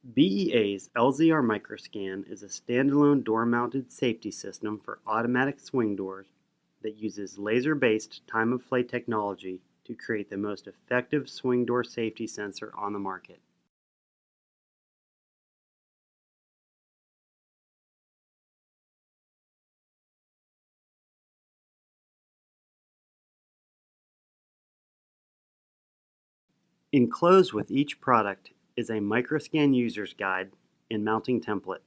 BEA's LZR Microscan is a standalone door-mounted safety system for automatic swing doors that uses laser-based time-of-flight technology to create the most effective swing door safety sensor on the market. Enclosed with each product is a Microscan user's guide and mounting template.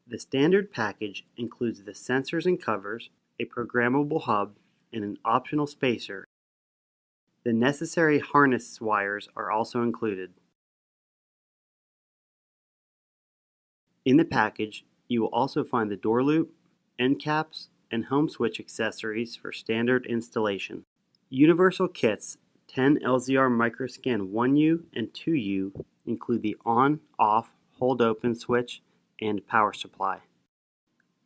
The standard package includes the sensors and covers, a programmable hub, and an optional spacer. The necessary harness wires are also included. In the package, you will also find the door loop, end caps, and home switch accessories for standard installation. Universal kits 10 LZR Microscan 1U and 2U include the on, off, hold open switch and power supply.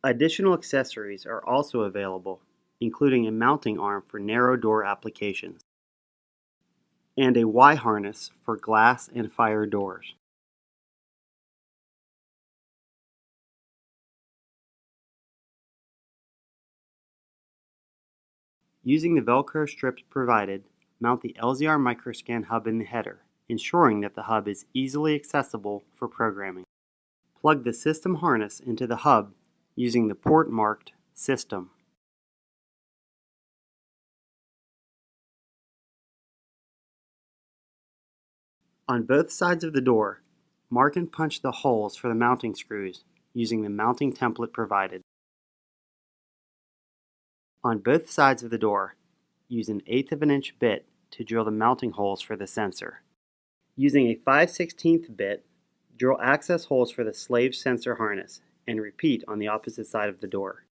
Additional accessories are also available, including a mounting arm for narrow door applications and a Y harness for glass and fire doors. Using the Velcro strips provided, mount the LZR Microscan hub in the header, ensuring that the hub is easily accessible for programming. Plug the system harness into the hub using the port marked System. On both sides of the door, mark and punch the holes for the mounting screws using the mounting template provided. On both sides of the door, use an 1/8 of an inch bit to drill the mounting holes for the sensor. Using a 5/16 bit, drill access holes for the slave sensor harness and repeat on the opposite side of the door.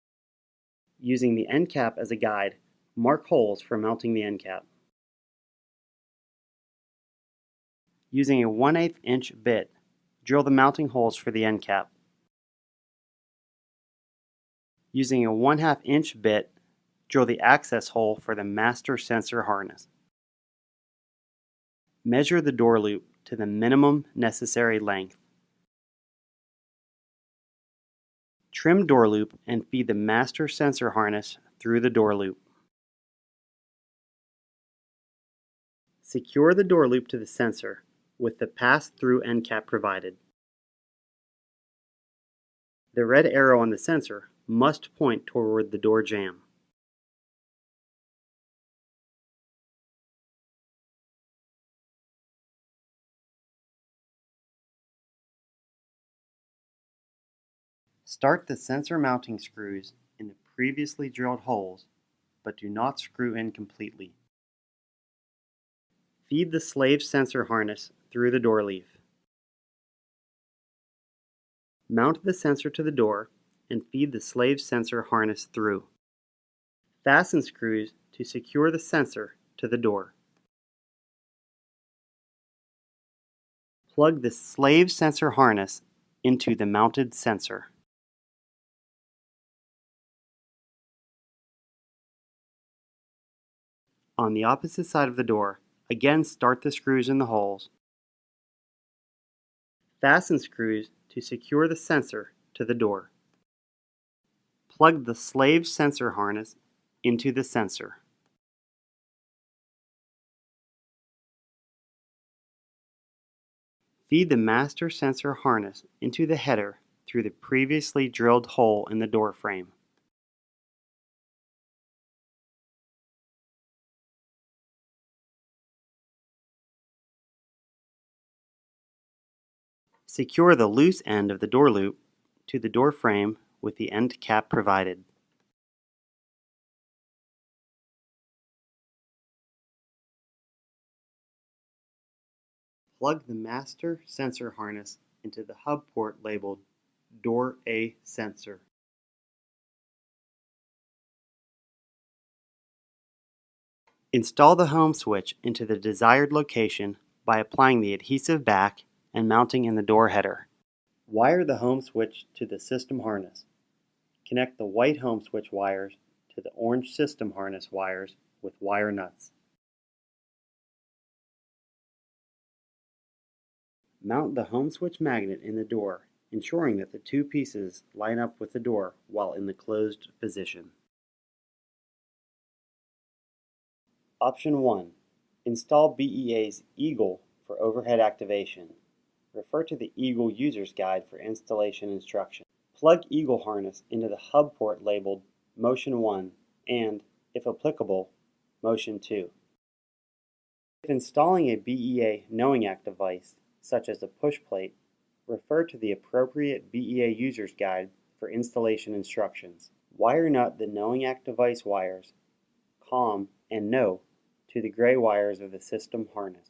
Using the end cap as a guide, mark holes for mounting the end cap. Using a 1/8 inch bit, drill the mounting holes for the end cap. Using a 1/2 inch bit, drill the access hole for the master sensor harness. Measure the door loop to the minimum necessary length. Trim door loop and feed the master sensor harness through the door loop. Secure the door loop to the sensor with the pass-through end cap provided. The red arrow on the sensor must point toward the door jamb. Start the sensor mounting screws in the previously drilled holes, but do not screw in completely. Feed the slave sensor harness through the door leaf. Mount the sensor to the door and feed the slave sensor harness through. Fasten screws to secure the sensor to the door. Plug the slave sensor harness into the mounted sensor. On the opposite side of the door, again start the screws in the holes. Fasten screws to secure the sensor to the door. Plug the slave sensor harness into the sensor. Feed the master sensor harness into the header through the previously drilled hole in the door frame. Secure the loose end of the door loop to the door frame with the end cap provided. Plug the master sensor harness into the hub port labeled Door A Sensor. Install the home switch into the desired location by applying the adhesive back and mounting in the door header. Wire the home switch to the system harness. Connect the white home switch wires to the orange system harness wires with wire nuts. Mount the home switch magnet in the door, ensuring that the two pieces line up with the door while in the closed position. Option 1. Install BEA's Eagle for overhead activation. Refer to the Eagle User's Guide for installation instructions. Plug Eagle harness into the hub port labeled Motion 1 and, if applicable, Motion 2. If installing a BEA knowing act device, such as a push plate, refer to the appropriate BEA User's Guide for installation instructions. Wire nut the knowing act device wires, COM and NO, to the gray wires of the system harness.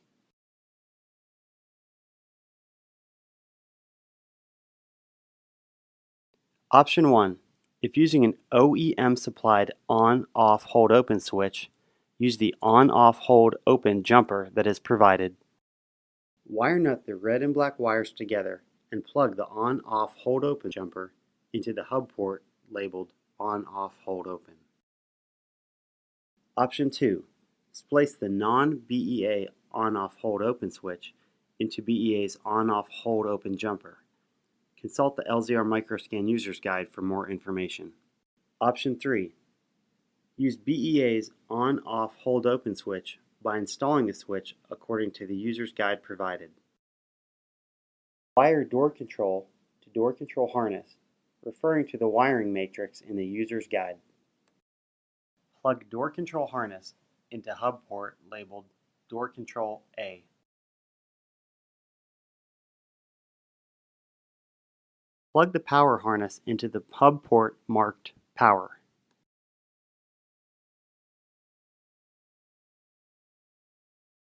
Option 1. If using an OEM supplied on-off hold open switch, use the on-off hold open jumper that is provided. Wire nut the red and black wires together and plug the on-off hold open jumper into the hub port labeled on-off hold open. Option 2. Splice the non-BEA on-off hold open switch into BEA's on-off hold open jumper. Consult the LZR Microscan User's Guide for more information. Option 3. Use BEA's on-off hold open switch by installing the switch according to the user's guide provided. Wire door control to door control harness, referring to the wiring matrix in the user's guide. Plug door control harness into hub port labeled Door Control A. Plug the power harness into the hub port marked Power.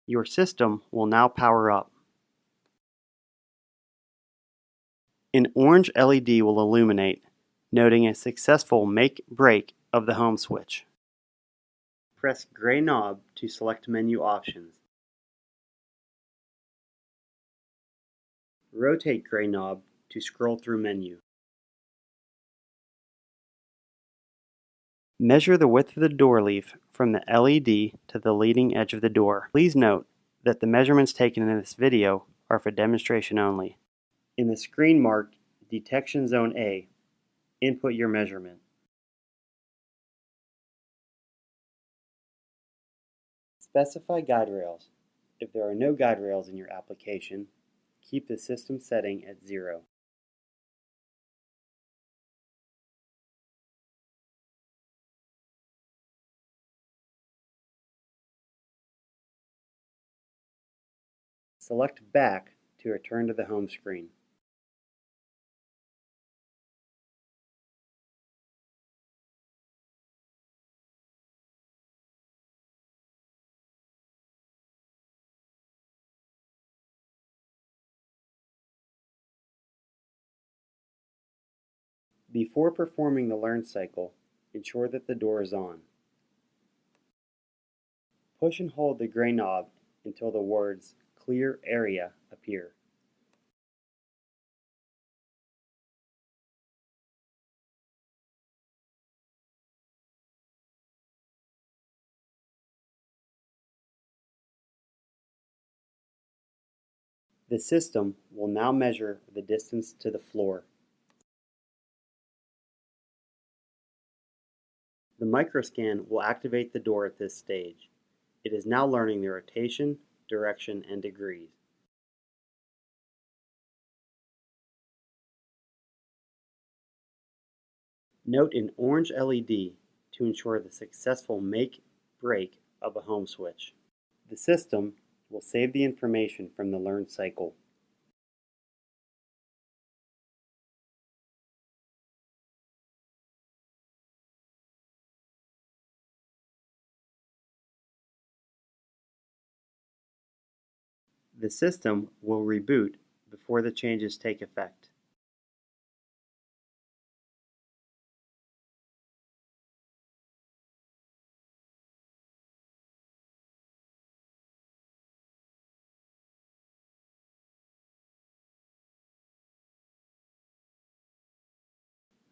Your system will now power up. An orange LED will illuminate, noting a successful make-break of the home switch. Press gray knob to select menu options. Rotate gray knob to scroll through menu. Measure the width of the door leaf from the LED to the leading edge of the door. Please note that the measurements taken in this video are for demonstration only. In the screen marked Detection Zone A, input your measurement. Specify guide rails. If there are no guide rails in your application, keep the system setting at 0. Select Back to return to the home screen. Before performing the learn cycle, ensure that the door is on. Push and hold the gray knob until the words Clear Area appear. The system will now measure the distance to the floor. The microscan will activate the door at this stage. It is now learning the rotation, direction, and degrees. Note an orange LED to ensure the successful make-break of a home switch. The system will save the information from the learn cycle. The system will reboot before the changes take effect.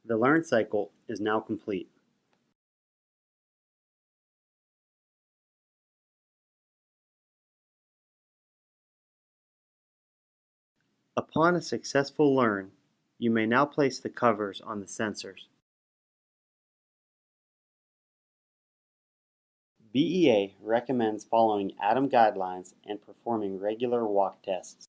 The learn cycle is now complete. Upon a successful learn, you may now place the covers on the sensors. BEA recommends following ADAM guidelines and performing regular walk tests.